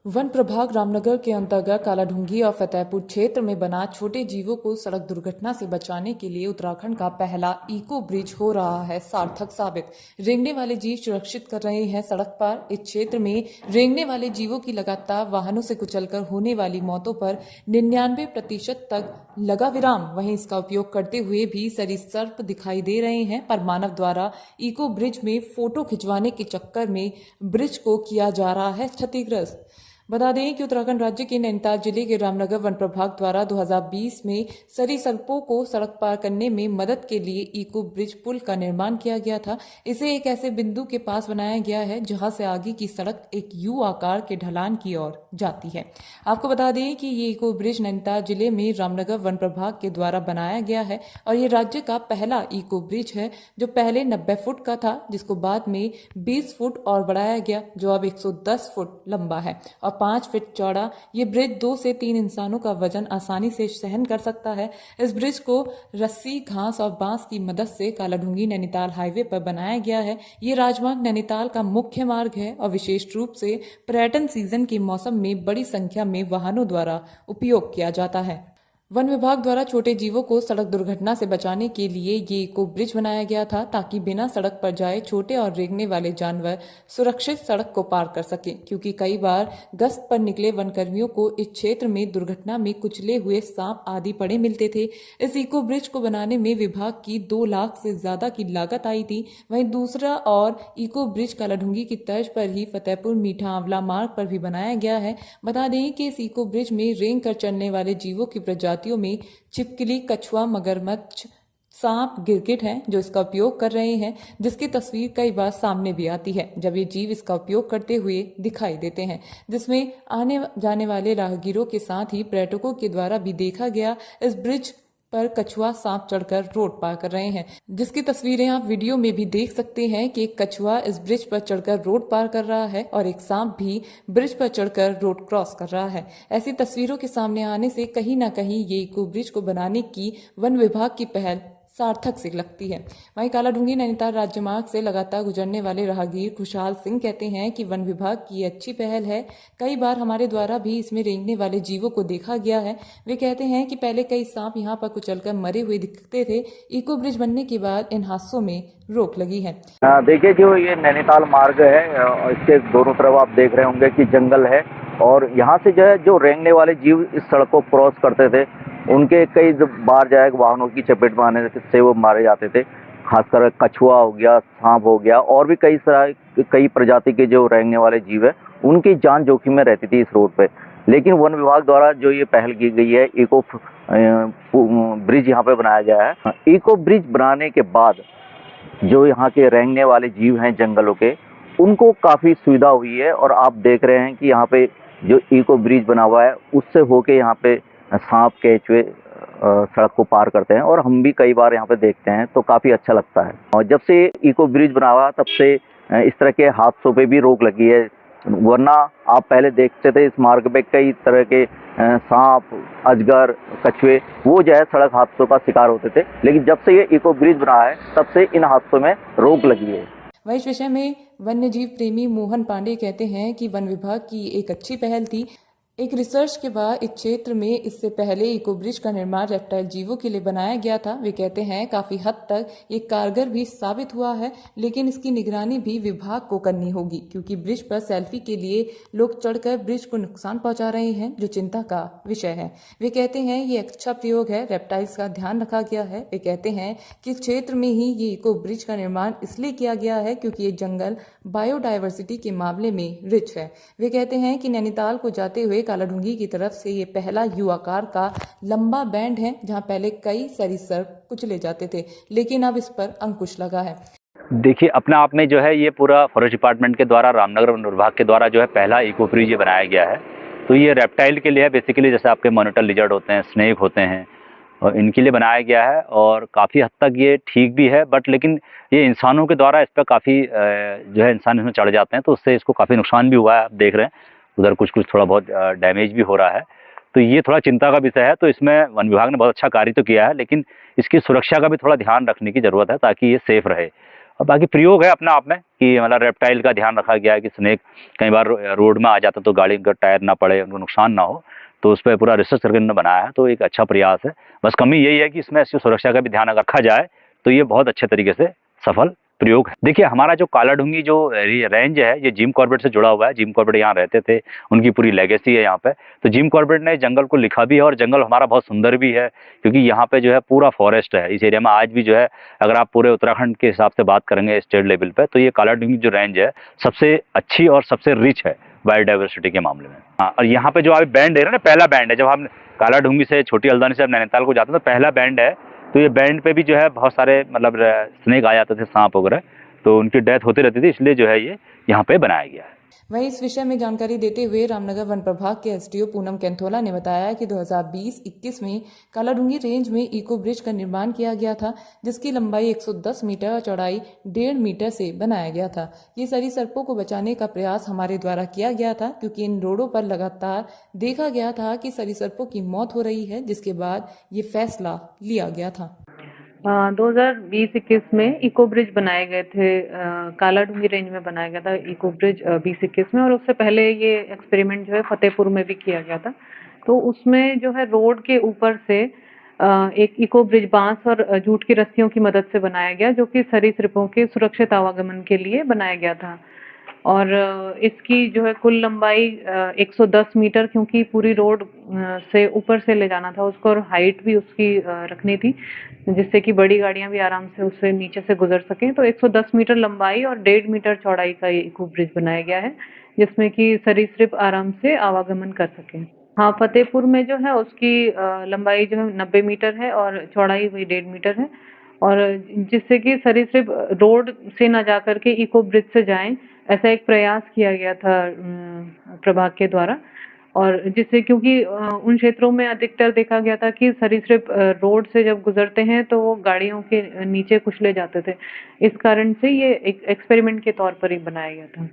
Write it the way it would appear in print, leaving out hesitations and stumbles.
One प्रभाग रामनगर के अंतर्गत कालाढूंगी और फतेहपुर क्षेत्र में बना छोटे जीवों को सड़क दुर्घटना से बचाने के लिए उत्तराखंड का पहला इको ब्रिज हो रहा है सार्थक साबित। रेंगने वाले जीव सुरक्षित कर रहे हैं सड़क पार। इस क्षेत्र में रेंगने वाले जीवों की लगातार वाहनों से कुचलकर होने वाली मौतों पर 99% तक लगा विराम। वहीं इसका उपयोग करते हुए भी सरीसृप दिखाई दे रहे हैं, पर मानव द्वारा इको ब्रिज में फोटो खिंचवाने के चक्कर में ब्रिज को किया जा रहा है क्षतिग्रस्त। बता दें कि उत्तराखंड राज्य के नैनीताल जिले के रामनगर वन प्रभाग द्वारा 2020 में सरीसृपों को सड़क पार करने में मदद के लिए इको ब्रिज पुल का निर्माण किया गया था। इसे एक ऐसे बिंदु के पास बनाया गया है जहां से आगे की सड़क एक यू आकार के ढलान की ओर जाती है। आपको बता दें कि ये इको ब्रिज नैनीताल जिले में रामनगर वन प्रभाग के द्वारा बनाया गया है और ये राज्य का पहला इको ब्रिज है जो पहले 90 फुट का था, जिसको बाद में 20 फुट और बढ़ाया गया, जो अब 110 फुट लंबा है और 5 फीट चौड़ा। ये ब्रिज 2 से 3 इंसानों का वजन आसानी से सहन कर सकता है। इस ब्रिज को रस्सी, घास और बांस की मदद से कालाढूंगी नैनीताल हाईवे पर बनाया गया है। ये राजमार्ग नैनीताल का मुख्य मार्ग है और विशेष रूप से पर्यटन सीजन के मौसम में बड़ी संख्या में वाहनों द्वारा उपयोग किया जाता है। वन विभाग द्वारा छोटे जीवों को सड़क दुर्घटना से बचाने के लिए ये इको ब्रिज बनाया गया था ताकि बिना सड़क पर जाए छोटे और रेंगने वाले जानवर सुरक्षित सड़क को पार कर सकें, क्योंकि कई बार गश्त पर निकले वनकर्मियों को इस क्षेत्र में दुर्घटना में कुचले हुए सांप आदि पड़े मिलते थे। इस इको ब्रिज को बनाने में विभाग की 2 लाख से ज्यादा की लागत आई थी। वहीं दूसरा और इको ब्रिज कालाढूंगी की तर्ज पर ही फतेहपुर मीठा आंवला मार्ग पर भी बनाया गया है। बता दें कि इस इको ब्रिज में रेंग कर चलने वाले जीवों की प्रजाति में छिपकली, कछुआ, मगरमच्छ, सांप, गिरगिट हैं जो इसका उपयोग कर रहे हैं, जिसकी तस्वीर कई बार सामने भी आती है जब ये जीव इसका उपयोग करते हुए दिखाई देते हैं, जिसमें आने जाने वाले राहगीरों के साथ ही पर्यटकों के द्वारा भी देखा गया। इस ब्रिज पर कछुआ सांप चढ़कर रोड पार कर रहे हैं, जिसकी तस्वीरें आप वीडियो में भी देख सकते हैं कि एक कछुआ इस ब्रिज पर चढ़कर रोड पार कर रहा है और एक सांप भी ब्रिज पर चढ़कर रोड क्रॉस कर रहा है। ऐसी तस्वीरों के सामने आने से कहीं ना कहीं ये इको ब्रिज को बनाने की वन विभाग की पहल सार्थक सी लगती है। वहीं कालाढूंगी नैनीताल राज्य मार्ग से लगातार गुजरने वाले राहगीर खुशहाल सिंह कहते हैं कि वन विभाग की अच्छी पहल है। कई बार हमारे द्वारा भी इसमें रेंगने वाले जीवों को देखा गया है। वे कहते हैं कि पहले कई सांप यहाँ पर कुचलकर मरे हुए दिखते थे। इको ब्रिज बनने के बाद इन हादसों में रोक लगी है। देखिए, जो ये नैनीताल मार्ग है, इसके दोनों तरफ आप देख रहे होंगे कि जंगल है और यहाँ से जो है जो रेंगने वाले जीव इस सड़क को क्रॉस करते थे, उनके कई बार जो है वाहनों की चपेट में आने से वो मारे जाते थे। खासकर कछुआ हो गया, सांप हो गया और भी कई प्रजाति के जो रेंगने वाले जीव है, उनकी जान जोखिम में रहती थी इस रोड पे। लेकिन वन विभाग द्वारा जो ये पहल की गई है, इको ब्रिज यहाँ पे बनाया गया है। इको ब्रिज बनाने के बाद जो यहाँ के रेंगने वाले जीव हैं जंगलों के, उनको काफ़ी सुविधा हुई है और आप देख रहे हैं कि यहाँ पे जो इको ब्रिज बना हुआ है उससे होके यहाँ पे सांप, केंचुए सड़क को पार करते हैं और हम भी कई बार यहाँ पे देखते हैं, तो काफ़ी अच्छा लगता है। और जब से इको ब्रिज बना हुआ तब से इस तरह के हादसों पे भी रोक लगी है, वरना आप पहले देखते थे इस मार्ग पे कई तरह के सांप, अजगर, कछुए वो जो है सड़क हादसों का शिकार होते थे। लेकिन जब से ये इको ब्रिज बना है तब से इन हादसों में रोक लगी है। वहीं इस विषय में वन्य जीव प्रेमी मोहन पांडे कहते हैं कि वन विभाग की एक अच्छी पहल थी। एक रिसर्च के बाद इस क्षेत्र में इससे पहले इको ब्रिज का निर्माण रेप्टाइल जीवों के लिए बनाया गया था। वे कहते हैं काफी हद तक ये कारगर भी साबित हुआ है, लेकिन इसकी निगरानी भी विभाग को करनी होगी, क्योंकि ब्रिज पर सेल्फी के लिए लोग चढ़कर ब्रिज को नुकसान पहुंचा रहे हैं, जो चिंता का विषय है। वे कहते हैं ये अच्छा प्रयोग है, रेप्टाइल्स का ध्यान रखा गया है। वे कहते हैं कि क्षेत्र में ही ये इको ब्रिज का निर्माण इसलिए किया गया है क्योंकि ये जंगल बायोडायवर्सिटी के मामले में रिच है। वे कहते हैं कि नैनीताल को जाते हुए कालाढूंगी की तरफ से ये पहला यू आकार का लंबा बैंड है, जहां पहले कई सरीसृप कुचले जाते थे, लेकिन अब इस पर अंकुश लगा है। देखिए, अपने आप में जो है ये पूरा फॉरेस्ट डिपार्टमेंट के द्वारा, रामनगर वन विभाग के द्वारा जो है पहला इको ब्रिज ये बनाया गया है। तो ये रेप्टाइल के लिए है, बेसिकली जैसे आपके मॉनिटर लिजर्ड होते हैं, स्नेक होते हैं, और इनके लिए बनाया गया है और काफ़ी हद तक ये ठीक भी है। बट लेकिन ये इंसानों के द्वारा इस पर काफ़ी जो है इंसान इसमें चढ़ जाते हैं, तो उससे इसको काफ़ी नुकसान भी हुआ है। आप देख रहे हैं उधर कुछ थोड़ा बहुत डैमेज भी हो रहा है, तो ये थोड़ा चिंता का विषय है। तो इसमें वन विभाग ने बहुत अच्छा कार्य तो किया है, लेकिन इसकी सुरक्षा का भी थोड़ा ध्यान रखने की ज़रूरत है ताकि ये सेफ रहे। और बाकी प्रयोग है अपना आप में कि मतलब रेप्टाइल का ध्यान रखा गया है कि स्नेक कई बार रोड में आ जाता तो गाड़ी का टायर ना पड़े, उनको नुकसान ना हो, तो उस पर पूरा रिसर्च करके इन्होंने बनाया है। तो एक अच्छा प्रयास है। बस कमी यही है कि इसमें इसकी सुरक्षा का भी ध्यान अगर रखा जाए तो ये बहुत अच्छे तरीके से सफल प्रयोग है। देखिए हमारा जो कालाढूंगी जो रेंज है ये जिम कॉर्बेट से जुड़ा हुआ है। जिम कॉर्बेट यहाँ रहते थे, उनकी पूरी लेगेसी है यहाँ पे। तो जिम कॉर्बेट ने जंगल को लिखा भी है और जंगल हमारा बहुत सुंदर भी है, क्योंकि यहाँ पे जो है पूरा फॉरेस्ट है इस एरिया में आज भी जो है। अगर आप पूरे उत्तराखंड के हिसाब से बात करेंगे स्टेट लेवल पे, तो ये कालाढूंगी जो रेंज है सबसे अच्छी और सबसे रिच है बायोडाइवर्सिटी के मामले में। हाँ, और यहाँ पे जो आप बैंड है ना, पहला बैंड है, जब हम कालाढूंगी से छोटी हल्द्वानी से नैनीताल को जाते हैं तो पहला बैंड है। तो ये बैंड पे भी जो है बहुत सारे मतलब स्नेक आ जाते थे, सांप वगैरह, तो उनकी डेथ होती रहती थी, इसलिए जो है ये यहाँ पे बनाया गया है। वहीं इस विषय में जानकारी देते हुए रामनगर वन प्रभाग के एसडीओ पूनम कैंथोला ने बताया कि 2020-21 में कालाढूंगी रेंज में इको ब्रिज का निर्माण किया गया था, जिसकी लंबाई 110 मीटर और चौड़ाई 1.5 मीटर से बनाया गया था। ये सरीसृपों को बचाने का प्रयास हमारे द्वारा किया गया था, क्योंकि इन रोडों पर लगातार देखा गया था कि सरीसृपों की मौत हो रही है, जिसके बाद ये फैसला लिया गया था। 2020-21 में इको ब्रिज बनाए गए थे। कालाढूंगी रेंज में बनाया गया था इको ब्रिज 2021 में, और उससे पहले ये एक्सपेरिमेंट जो है फतेहपुर में भी किया गया था। तो उसमें जो है रोड के ऊपर से एक इको ब्रिज बांस और जूट की रस्सियों की मदद से बनाया गया, जो कि सरीसृपों के सुरक्षित आवागमन के लिए बनाया गया था। और इसकी जो है कुल लंबाई 110 मीटर, क्योंकि पूरी रोड से ऊपर से ले जाना था उसको, और हाइट भी उसकी रखनी थी जिससे कि बड़ी गाड़ियां भी आराम से उससे नीचे से गुजर सकें। तो 110 मीटर लंबाई और 1.5 मीटर चौड़ाई का ये इको ब्रिज बनाया गया है, जिसमें कि सरीसृप आराम से आवागमन कर सकें। हाँ, फतेहपुर में जो है उसकी लंबाई जो है 90 मीटर है और चौड़ाई वही 1.5 मीटर है, और जिससे कि सरीसृप रोड से ना जा करके इको ब्रिज से जाएं, ऐसा एक प्रयास किया गया था प्रभाग के द्वारा। और जिससे, क्योंकि उन क्षेत्रों में अधिकतर देखा गया था कि सरीसृप रोड से जब गुजरते हैं तो वो गाड़ियों के नीचे कुचले जाते थे। इस कारण से ये एक एक्सपेरिमेंट के तौर पर ही बनाया गया था।